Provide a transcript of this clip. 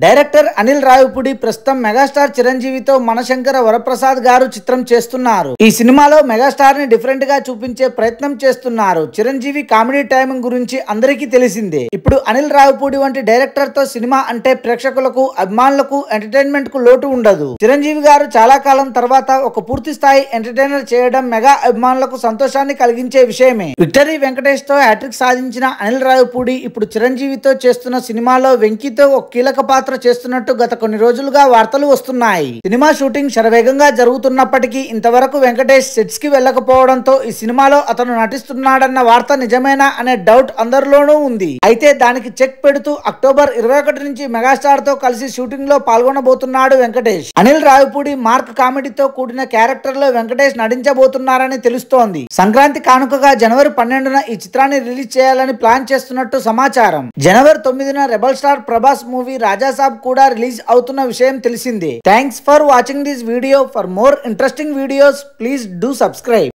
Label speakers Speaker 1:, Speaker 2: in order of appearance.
Speaker 1: Director Anil Ravipudi ప్రస్తుతం megastar చిరంజీవితో మనశంకర Varaprasad గారు చిత్రం చేస్తున్నారు. ఈ సినిమాలో మెగాస్టార్ ని డిఫరెంట్ గా చూపించే ప్రయత్నం చేస్తున్నారు. చిరంజీవి కామెడీ టైమింగ్ గురించి అందరికీ తెలిసిందే. ఇప్పుడు అనిల్ రావిపూడి వంటి డైరెక్టర్ తో సినిమా అంటే ప్రేక్షకులకు, అభిమానులకు, ఎంటర్టైన్మెంట్ కు లోటు ఉండదు. చిరంజీవి గారు చాలా కాలం తర్వాత ఒక పూర్తి స్థాయి ఎంటర్టైనర్ చేయడం మెగా అభిమానులకు సంతోషాన్ని కలిగించే విషయమే. విక్టరీ వెంకటేష్ తో హ్యాట్రిక్ సాధించిన అనిల్ రావిపూడి ఇప్పుడు చిరంజీవితో చేస్తున్న సినిమాలో వెంకీతో ఒక కీలక పాత్ర చేస్తున్నట్టు గత కొన్ని రోజులుగా వార్తలు వస్తున్నాయి. సినిమా షూటింగ్ శరవేగంగా జరుగుతున్నప్పటికీ ఇంతవరకు వెంకటేష్ సెట్స్ కి వెళ్లకపోవడంతో ఈ సినిమాలో అతను నటిస్తున్నాడన్న వార్త నిజమేనా అనే డౌట్ అందరిలోనూ ఉంది. అయితే దానికి చెక్ పెడుతూ అక్టోబర్ 21 నుంచి మెగాస్టార్ తో కలిసి షూటింగ్ లో పాల్గొనబోతున్నాడు వెంకటేష్. అనిల్ రావిపూడి మార్క్ కామెడీతో కూడిన క్యారెక్టర్ లో వెంకటేష్ నటించబోతున్నారని తెలుస్తోంది. సంక్రాంతి కానుకగా జనవరి 12న ఈ చిత్రాన్ని రిలీజ్ చేయాలని ప్లాన్ చేస్తున్నట్టు సమాచారం. జనవరి 9న రెబల్ స్టార్ ప్రభాస్ మూవీ రాజా కూడా రిలీజ్ అవుతున్న విషయం తెలిసిందే. Thanks for watching this video. For more interesting videos please do subscribe.